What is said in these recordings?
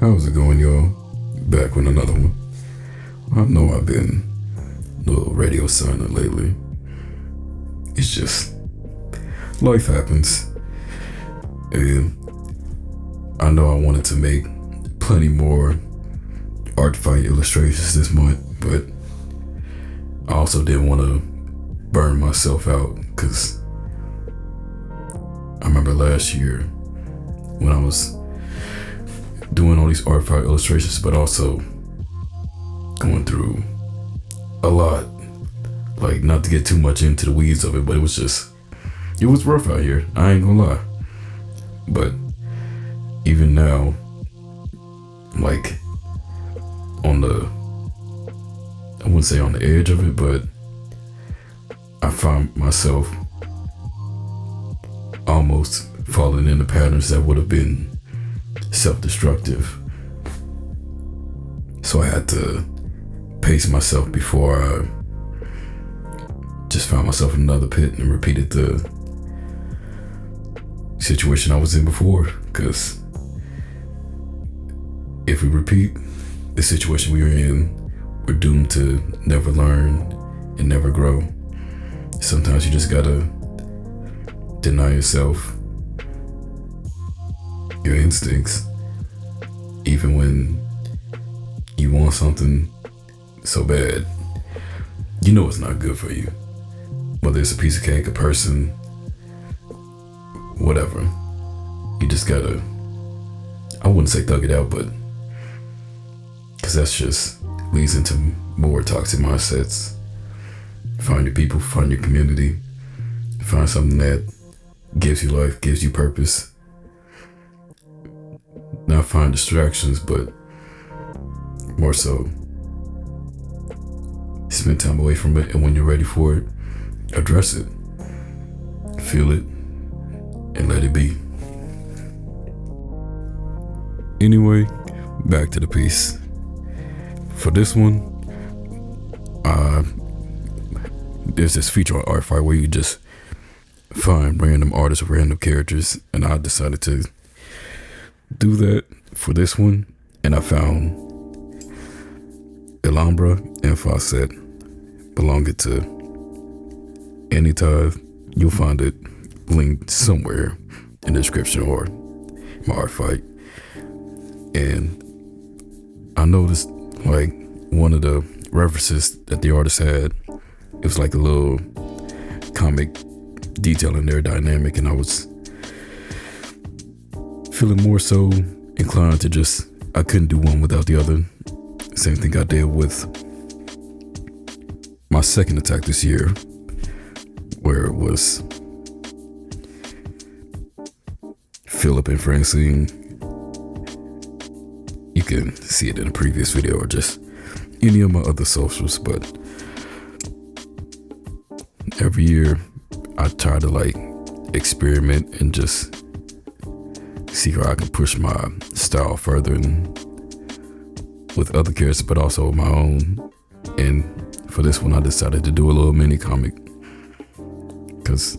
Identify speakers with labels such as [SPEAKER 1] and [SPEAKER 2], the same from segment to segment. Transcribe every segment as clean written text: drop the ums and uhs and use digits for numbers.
[SPEAKER 1] How's it going, y'all? Back with another one. I know I've been a little radio silent lately. It's just life happens. And I know I wanted to make plenty more ArtFight illustrations this month, but I also didn't want to burn myself out because I remember last year when I was doing all these ArtFight illustrations, but also going through a lot. Like, not to get too much into the weeds of it, but it was rough out here. I ain't gonna lie. But even now, like, I wouldn't say on the edge of it, but I find myself almost falling into patterns that would have been self-destructive. So I had to pace myself before I just found myself in another pit and repeated the situation I was in before. Because if we repeat the situation we were in, we're doomed to never learn and never grow. Sometimes you just gotta deny yourself your instincts, even when you want something so bad. You know it's not good for you. Whether it's a piece of cake, a person, whatever. You just gotta, I wouldn't say thug it out, but because that's just leads into more toxic mindsets. Find your people, find your community, find something that gives you life, gives you purpose. Not find distractions, but more so spend time away from it, and when you're ready for it, address it, feel it, and let it be. Anyway, back to the piece. For this one, there's this feature on ArtFight where you just find random artists or random characters, and I decided to do that for this one, and I found Alhambra and Fawcett belonging to Anytime. You'll find it linked somewhere in the description or my ArtFight. And I noticed, like, one of the references that the artist had, it was like a little comic detailing their dynamic, and I was feeling more so inclined to just, I couldn't do one without the other. Same thing I did with my second attack this year, where it was Philip and Francine. You can see it in a previous video or just any of my other socials, but every year I try to like experiment and just see how I can push my style further and with other characters, but also my own. And for this one, I decided to do a little mini comic because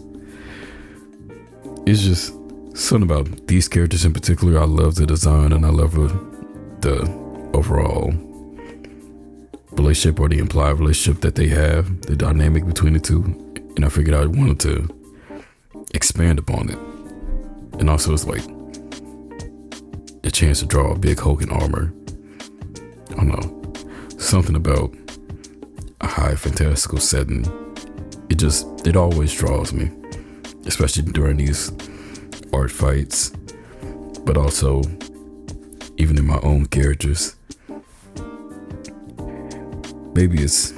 [SPEAKER 1] it's just something about these characters in particular. I love the design and I love the overall relationship or the implied relationship that they have, the dynamic between the two. And I figured I wanted to expand upon it. And also it's like a chance to draw a big Hulk in armor. I don't know, something about a high fantastical setting. It always draws me, especially during these art fights, but also even in my own characters. Maybe it's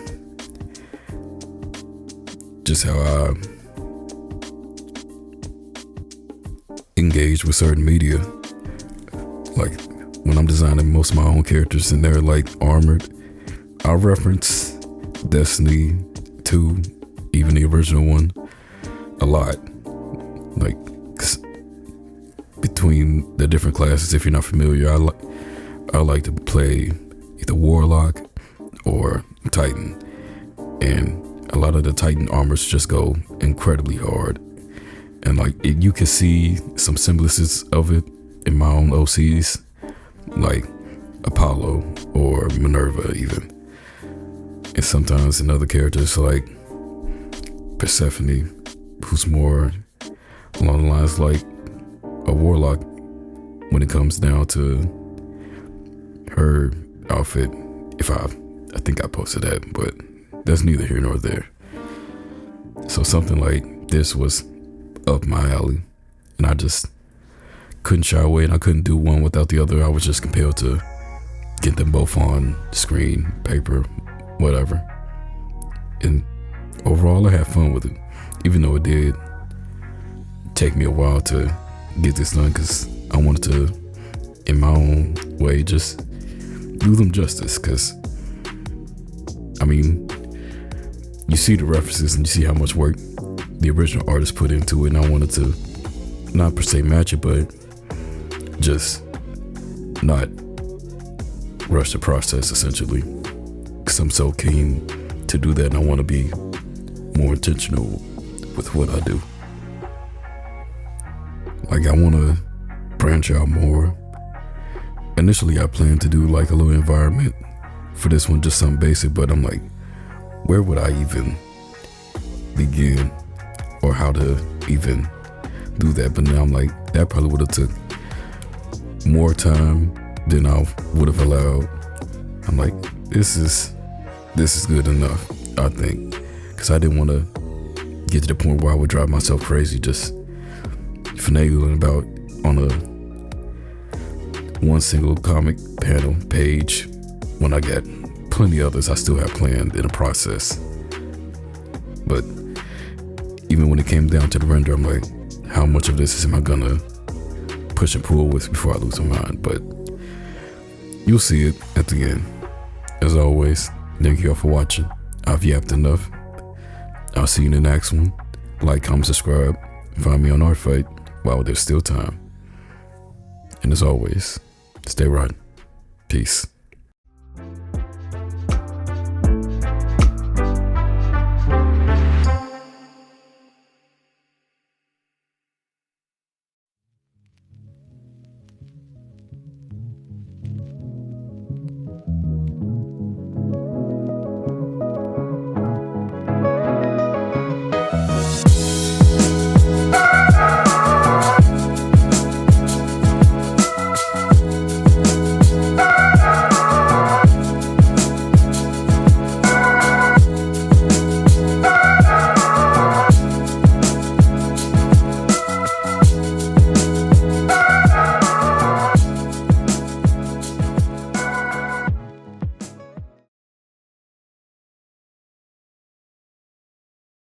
[SPEAKER 1] just how I engage with certain media. Like when I'm designing most of my own characters and they're like armored, I'll reference Destiny 2, even the original one, a lot. Like between the different classes, if you're not familiar, I like to play either Warlock or Titan, and a lot of the Titan armors just go incredibly hard, and like you can see some semblances of it in my own OCs. Like Apollo or Minerva even. And sometimes in other characters like Persephone, who's more along the lines like a warlock when it comes down to her outfit. I think I posted that, but that's neither here nor there. So something like this was up my alley, and I just couldn't shy away, and I couldn't do one without the other. I was just compelled to get them both on screen, paper, whatever. And overall, I had fun with it, even though it did take me a while to get this done, because I wanted to, in my own way, just do them justice. Because I mean, you see the references and you see how much work the original artist put into it, and I wanted to not per se match it, but just not rush the process, essentially, because I'm so keen to do that, and I want to be more intentional with what I do. Like, I want to branch out more. Initially, I planned to do like a little environment for this one, just something basic, but I'm like, where would I even begin, or how to even do that? But now I'm like, that probably would have took more time than I would have allowed. I'm like, this is good enough, I think, because I didn't want to get to the point where I would drive myself crazy just finagling about on one single comic panel page when I got plenty others I still have planned in the process. But even when it came down to the render, I'm like, how much of this am I gonna push and pull with before I lose my mind? But you'll see it at the end. As always, thank you all for watching. I've yapped enough. I'll see you in the next one. Like, comment, subscribe. Find me on ArtFight while there's still time. And as always, stay right. Peace.